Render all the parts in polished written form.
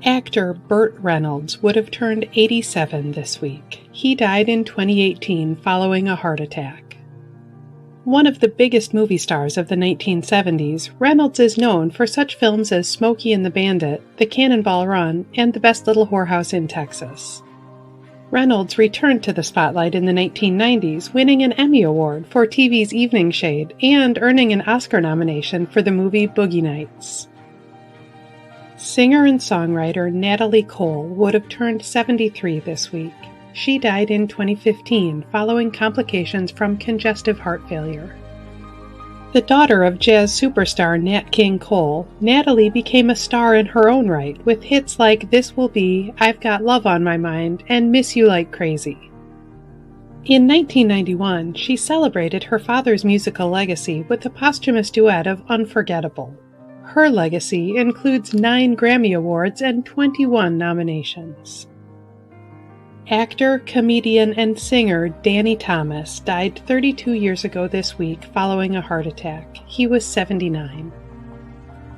Actor Burt Reynolds would have turned 87 this week. He died in 2018 following a heart attack. One of the biggest movie stars of the 1970s, Reynolds is known for such films as Smokey and the Bandit, The Cannonball Run, and The Best Little Whorehouse in Texas. Reynolds returned to the spotlight in the 1990s, winning an Emmy Award for TV's Evening Shade and earning an Oscar nomination for the movie Boogie Nights. Singer and songwriter Natalie Cole would have turned 73 this week. She died in 2015 following complications from congestive heart failure. The daughter of jazz superstar Nat King Cole, Natalie became a star in her own right with hits like This Will Be, I've Got Love on My Mind, and Miss You Like Crazy. In 1991, she celebrated her father's musical legacy with the posthumous duet of Unforgettable. Her legacy includes 9 Grammy Awards and 21 nominations. Actor, comedian, and singer Danny Thomas died 32 years ago this week following a heart attack. He was 79.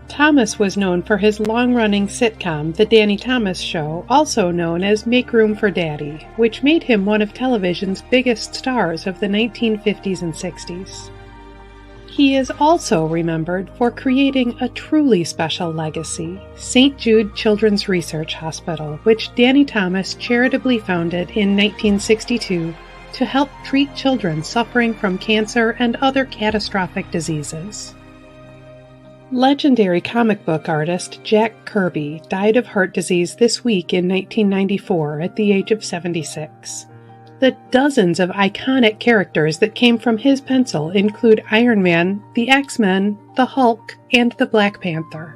Thomas was known for his long-running sitcom, The Danny Thomas Show, also known as Make Room for Daddy, which made him one of television's biggest stars of the 1950s and 60s. He is also remembered for creating a truly special legacy, St. Jude Children's Research Hospital, which Danny Thomas charitably founded in 1962 to help treat children suffering from cancer and other catastrophic diseases. Legendary comic book artist Jack Kirby died of heart disease this week in 1994 at the age of 76. The dozens of iconic characters that came from his pencil include Iron Man, the X-Men, the Hulk, and the Black Panther.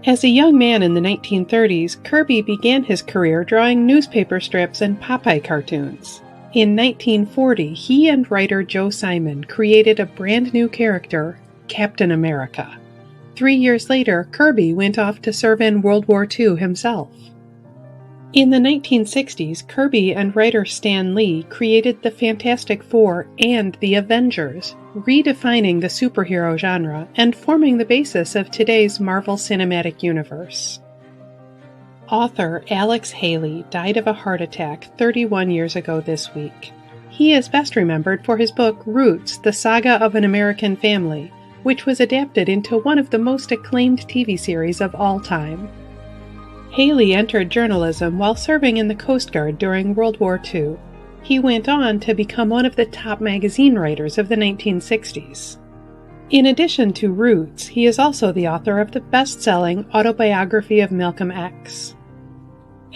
As a young man in the 1930s, Kirby began his career drawing newspaper strips and Popeye cartoons. In 1940, he and writer Joe Simon created a brand new character, Captain America. 3 years later, Kirby went off to serve in World War II himself. In the 1960s, Kirby and writer Stan Lee created the Fantastic Four and the Avengers, redefining the superhero genre and forming the basis of today's Marvel Cinematic Universe. Author Alex Haley died of a heart attack 31 years ago this week. He is best remembered for his book Roots, The Saga of an American Family, which was adapted into one of the most acclaimed TV series of all time. Haley entered journalism while serving in the Coast Guard during World War II. He went on to become one of the top magazine writers of the 1960s. In addition to Roots, he is also the author of the best-selling autobiography of Malcolm X.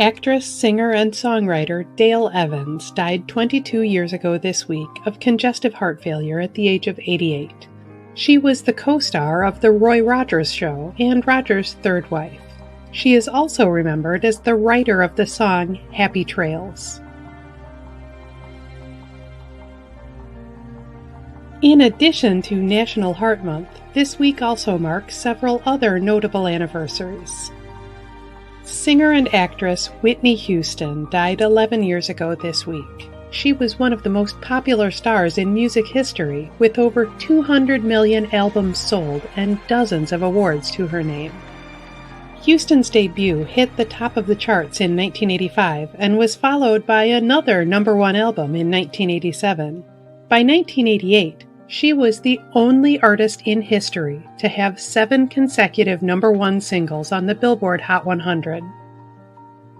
Actress, singer, and songwriter Dale Evans died 22 years ago this week of congestive heart failure at the age of 88. She was the co-star of The Roy Rogers Show and Rogers' third wife. She is also remembered as the writer of the song Happy Trails. In addition to National Heart Month, this week also marks several other notable anniversaries. Singer and actress Whitney Houston died 11 years ago this week. She was one of the most popular stars in music history, with over 200 million albums sold and dozens of awards to her name. Houston's debut hit the top of the charts in 1985 and was followed by another #1 album in 1987. By 1988, she was the only artist in history to have 7 consecutive #1 singles on the Billboard Hot 100.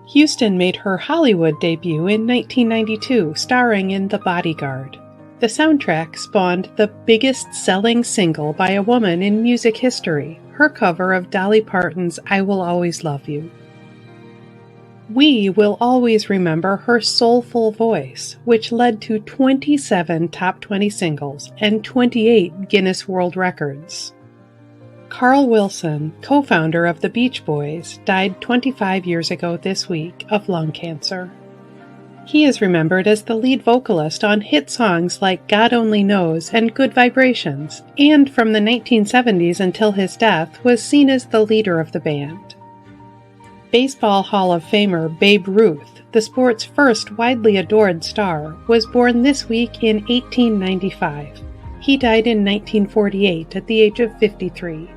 Houston made her Hollywood debut in 1992, starring in The Bodyguard. The soundtrack spawned the biggest-selling single by a woman in music history, her cover of Dolly Parton's I Will Always Love You. We will always remember her soulful voice, which led to 27 top 20 singles and 28 Guinness World Records. Carl Wilson, co-founder of the Beach Boys, died 25 years ago this week of lung cancer. He is remembered as the lead vocalist on hit songs like God Only Knows and Good Vibrations, and from the 1970s until his death was seen as the leader of the band. Baseball Hall of Famer Babe Ruth, the sport's first widely adored star, was born this week in 1895. He died in 1948 at the age of 53.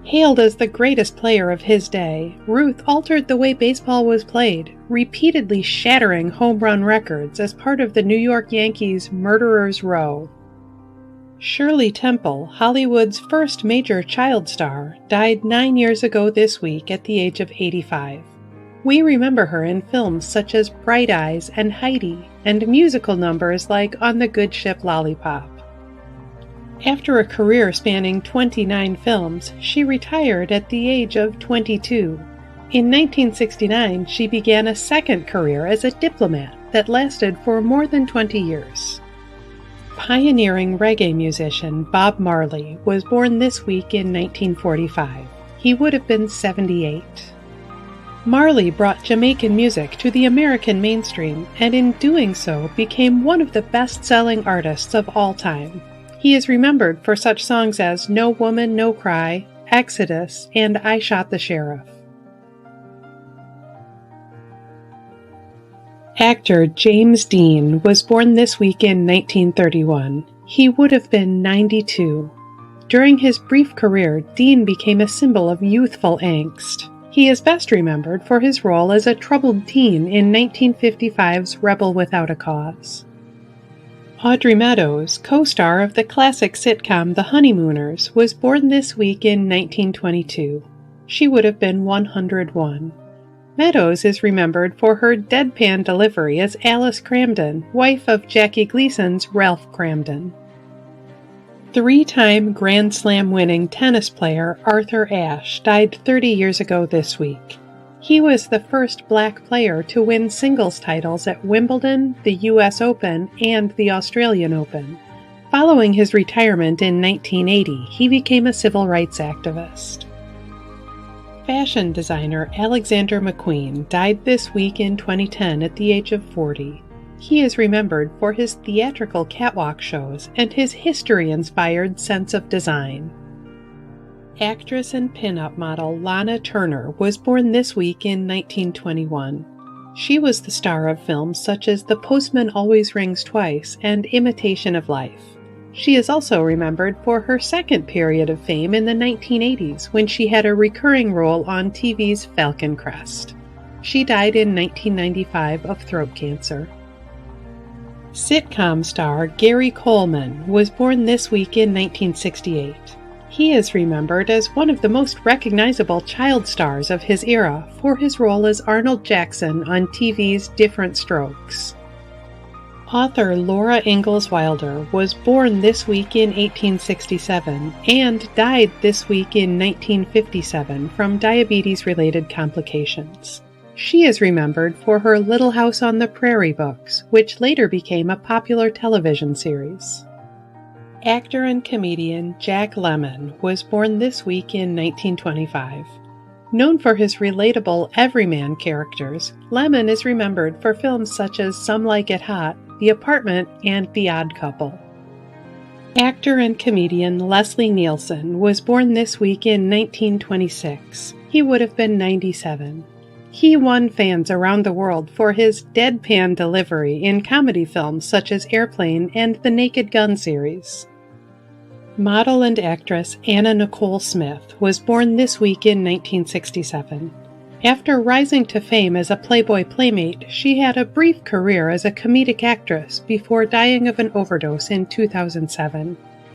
Hailed as the greatest player of his day, Ruth altered the way baseball was played, repeatedly shattering home run records as part of the New York Yankees' Murderers Row. Shirley Temple, Hollywood's first major child star, died 9 years ago this week at the age of 85. We remember her in films such as Bright Eyes and Heidi, and musical numbers like On the Good Ship Lollipop. After a career spanning 29 films, she retired at the age of 22. In 1969, she began a second career as a diplomat that lasted for more than 20 years. Pioneering reggae musician Bob Marley was born this week in 1945. He would have been 78. Marley brought Jamaican music to the American mainstream, and in doing so became one of the best-selling artists of all time. He is remembered for such songs as No Woman, No Cry, Exodus, and I Shot the Sheriff. Actor James Dean was born this week in 1931. He would have been 92. During his brief career, Dean became a symbol of youthful angst. He is best remembered for his role as a troubled teen in 1955's Rebel Without a Cause. Audrey Meadows, co-star of the classic sitcom The Honeymooners, was born this week in 1922. She would have been 101. Meadows is remembered for her deadpan delivery as Alice Cramden, wife of Jackie Gleason's Ralph Cramden. Three-time Grand Slam winning tennis player Arthur Ashe died 30 years ago this week. He was the first black player to win singles titles at Wimbledon, the US Open, and the Australian Open. Following his retirement in 1980, he became a civil rights activist. Fashion designer Alexander McQueen died this week in 2010 at the age of 40. He is remembered for his theatrical catwalk shows and his history-inspired sense of design. Actress and pin-up model Lana Turner was born this week in 1921. She was the star of films such as The Postman Always Rings Twice and Imitation of Life. She is also remembered for her second period of fame in the 1980s when she had a recurring role on TV's Falcon Crest. She died in 1995 of throat cancer. Sitcom star Gary Coleman was born this week in 1968. He is remembered as one of the most recognizable child stars of his era for his role as Arnold Jackson on TV's Diff'rent Strokes. Author Laura Ingalls Wilder was born this week in 1867 and died this week in 1957 from diabetes-related complications. She is remembered for her Little House on the Prairie books, which later became a popular television series. Actor and comedian Jack Lemmon was born this week in 1925. Known for his relatable everyman characters, Lemmon is remembered for films such as Some Like It Hot, The Apartment, and The Odd Couple. Actor and comedian Leslie Nielsen was born this week in 1926. He would have been 97. He won fans around the world for his deadpan delivery in comedy films such as Airplane and the Naked Gun series. Model and actress Anna Nicole Smith was born this week in 1967. After rising to fame as a Playboy playmate, she had a brief career as a comedic actress before dying of an overdose in 2007.